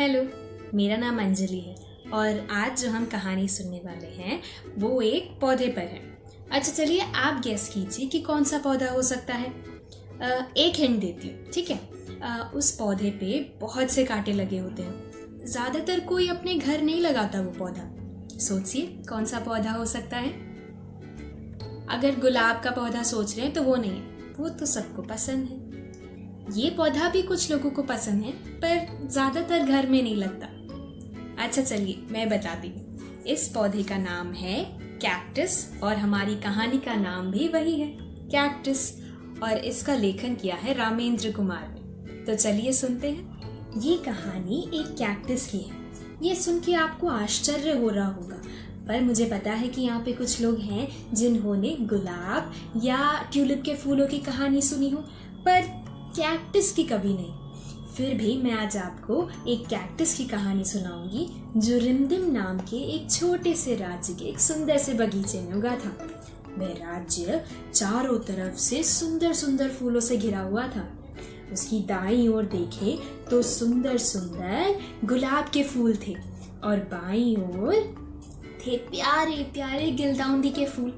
Hello, मेरा नाम अंजलि है और आज जो हम कहानी सुनने वाले हैं वो एक पौधे पर है। अच्छा चलिए आप गेस कीजिए कि कौन सा पौधा हो सकता है। एक हिंट देती हूँ, ठीक है। उस पौधे पे बहुत से कांटे लगे होते हैं। ज़्यादातर कोई अपने घर नहीं लगाता वो पौधा। सोचिए कौन सा पौधा हो सकता है। अगर गुलाब का पौधा सोच रहे हैं तो वो नहीं है, वो तो सबको पसंद है। ये पौधा भी कुछ लोगों को पसंद है पर ज्यादातर घर में नहीं लगता। अच्छा चलिए मैं बताती हूँ। इस पौधे का नाम है कैक्टस और हमारी कहानी का नाम भी वही है, कैक्टस। और इसका लेखन किया है रामेंद्र कुमार ने। तो चलिए सुनते हैं। ये कहानी एक कैक्टस की है। ये सुन के आपको आश्चर्य हो रहा होगा, पर मुझे पता है कि यहाँ पे कुछ लोग हैं जिन्होंने गुलाब या ट्यूलिप के फूलों की कहानी सुनी हो, पर कैक्टस की कभी नहीं। फिर भी मैं आज आपको एक कैक्टस की कहानी सुनाऊंगी जो रिमझिम नाम के एक छोटे से राज्य के एक सुंदर से बगीचे में उगा था। वह राज्य चारों तरफ से सुंदर सुंदर फूलों से घिरा हुआ था। उसकी दाईं ओर देखे तो सुंदर सुंदर गुलाब के फूल थे और बाईं ओर थे प्यारे प्यारे गिलदाउंदी के फूल।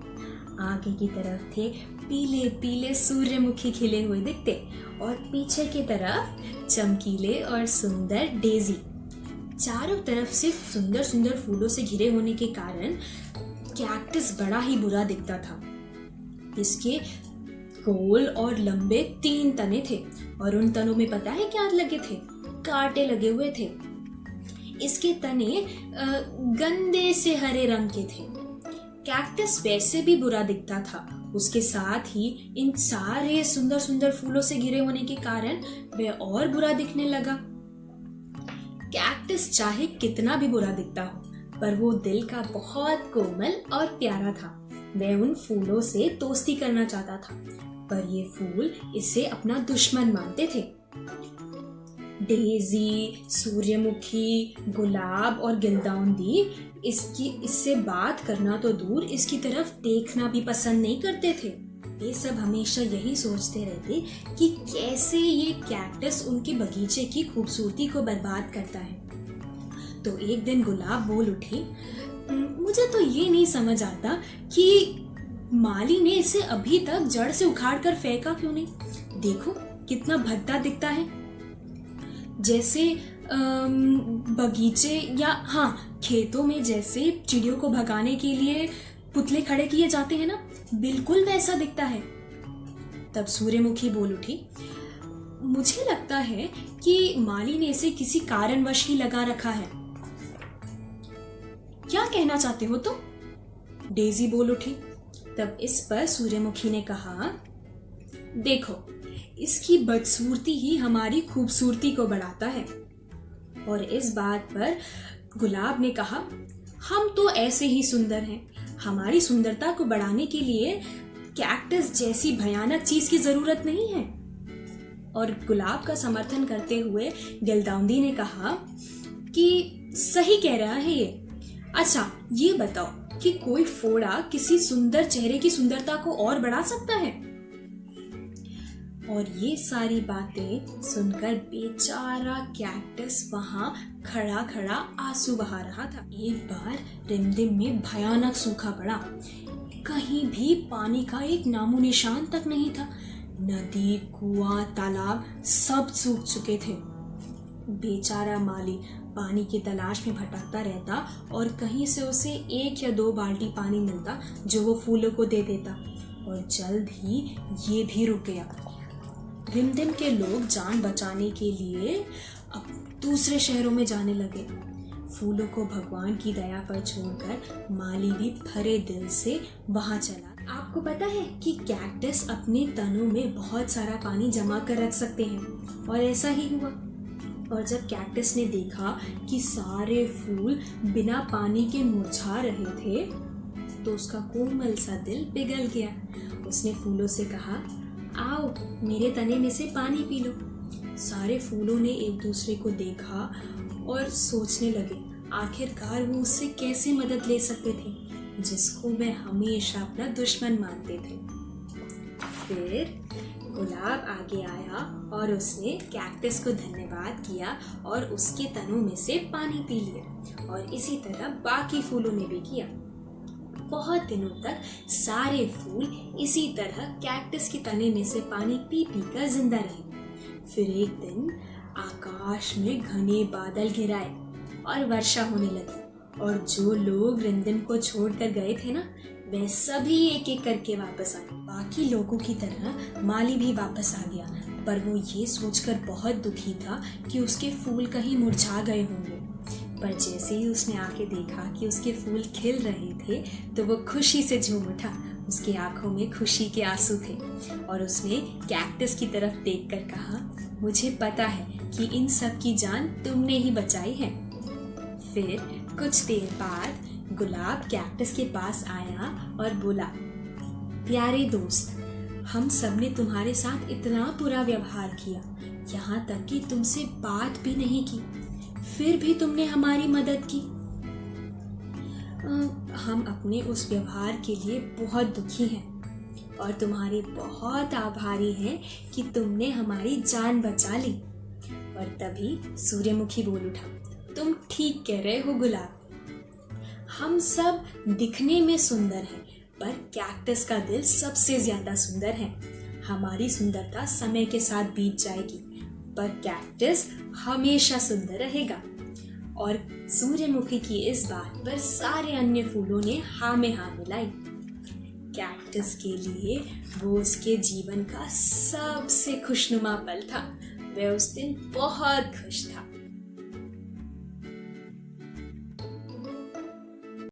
आगे की तरफ थे पीले पीले सूर्यमुखी खिले हुए दिखते और पीछे की तरफ चमकीले और सुंदर डेजी। चारों तरफ से सुंदर सुंदर फूलों से घिरे होने के कारण कैक्टस बड़ा ही बुरा दिखता था। इसके गोल और लंबे 3 तने थे और उन तनों में पता है क्या लगे थे? कांटे लगे हुए थे। इसके तने गंदे से हरे रंग के थे। कैक्टस वैसे भी बुरा दिखता था, उसके साथ ही इन सारे सुंदर सुंदर फूलों से घिरे होने के कारण वह और बुरा दिखने लगा। कैक्टस चाहे कितना भी बुरा दिखता हो, पर वो दिल का बहुत कोमल और प्यारा था। वह उन फूलों से दोस्ती करना चाहता था, पर ये फूल इसे अपना दुश्मन मानते थे। डेजी, सूर्यमुखी, गुलाब और गिलदाउंदी इससे बात करना तो दूर, इसकी तरफ देखना भी पसंद नहीं करते थे। ये सब हमेशा यही सोचते रहते कि कैसे ये कैक्टस उनके बगीचे की खूबसूरती को बर्बाद करता है। तो एक दिन गुलाब बोल उठी, मुझे तो ये नहीं समझ आता कि माली ने इसे अभी तक जड़ से उखाड़ कर फेंका क्यों नहीं। देखो कितना भद्दा दिखता है, जैसे बगीचे या खेतों में जैसे चिड़ियों को भगाने के लिए पुतले खड़े किए जाते हैं ना, बिल्कुल वैसा दिखता है। तब सूर्यमुखी बोल उठी, मुझे लगता है कि माली ने इसे किसी कारणवश ही लगा रखा है। क्या कहना चाहते हो तुम? डेजी बोल उठी। तब इस पर सूर्यमुखी ने कहा, देखो इसकी बदसूरती ही हमारी खूबसूरती को बढ़ाता है। और इस बात पर गुलाब ने कहा, हम तो ऐसे ही सुंदर हैं, हमारी सुंदरता को बढ़ाने के लिए कैक्टस जैसी भयानक चीज की जरूरत नहीं है। और गुलाब का समर्थन करते हुए गिलदाउंदी ने कहा कि सही कह रहा है ये। अच्छा ये बताओ कि कोई फोड़ा किसी सुंदर चेहरे की सुंदरता को और बढ़ा सकता है? और ये सारी बातें सुनकर बेचारा कैक्टस वहां खड़ा खड़ा आंसू बहा रहा था। एक बार रिमझिम में भयानक सूखा पड़ा। कहीं भी पानी का एक नामो निशान तक नहीं था। नदी, कुआं, तालाब सब सूख चुके थे। बेचारा माली पानी की तलाश में भटकता रहता और कहीं से उसे 1 या 2 बाल्टी पानी मिलता जो वो फूलों को दे देता, और जल्द ही ये भी रुक गया। रिमझिम के लोग जान बचाने के लिए अब दूसरे शहरों में जाने लगे। फूलों को भगवान की दया पर छोड़कर माली भी भरे दिल से वहां चला। आपको पता है कि कैक्टस अपने तनों में बहुत सारा पानी जमा कर रख सकते हैं, और ऐसा ही हुआ। और जब कैक्टस ने देखा कि सारे फूल बिना पानी के मुरझा रहे थे, तो उसका कोमल सा दिल पिघल गया। उसने फूलों से कहा, आओ मेरे तने में से पानी पी लो। सारे फूलों ने एक दूसरे को देखा और सोचने लगे आखिरकार वो उससे कैसे मदद ले सकते थे जिसको वे हमेशा अपना दुश्मन मानते थे। फिर गुलाब आगे आया और उसने कैक्टस को धन्यवाद किया और उसके तनों में से पानी पी लिया, और इसी तरह बाकी फूलों ने भी किया। बहुत दिनों तक सारे फूल इसी तरह कैक्टस के तने में से पानी पी पी कर जिंदा रहे। फिर एक दिन आकाश में घने बादल घिराए और वर्षा होने लगी, और जो लोग रिंदम को छोड़कर गए थे ना, वे सभी एक एक करके वापस आए। बाकी लोगों की तरह माली भी वापस आ गया, पर वो ये सोचकर बहुत दुखी था कि उसके फूल कहीं मुरझा गए होंगे। पर जैसे ही उसने आके देखा कि उसके फूल खिल रहे थे, तो वो खुशी से झूम उठा। उसकी आंखों में खुशी के आंसू थे, और उसने कैक्टस की तरफ देखकर कहा, मुझे पता है कि इन सब की जान तुमने ही बचाई है। फिर कुछ देर बाद गुलाब कैक्टस के पास आया और बोला, प्यारे दोस्त, हम सब ने तुम्हारे साथ इतना बुरा व्यवहार किया, यहाँ तक कि तुमसे बात भी नहीं की, फिर भी तुमने हमारी मदद की। हम अपने उस व्यवहार के लिए बहुत दुखी हैं और तुम्हारे बहुत आभारी हैं कि तुमने हमारी जान बचा ली। और तभी सूर्यमुखी बोल उठा, तुम ठीक कह रहे हो गुलाब, हम सब दिखने में सुंदर हैं, पर कैक्टस का दिल सबसे ज्यादा सुंदर है। हमारी सुंदरता समय के साथ बीत जाएगी, पर कैक्टस हमेशा सुंदर रहेगा। और सूर्यमुखी की इस बात पर सारे अन्य फूलों ने हाँ में हाँ मिलाई। कैक्टस के लिए वो उसके जीवन का सबसे खुशनुमा पल था। वह उस दिन बहुत खुश था।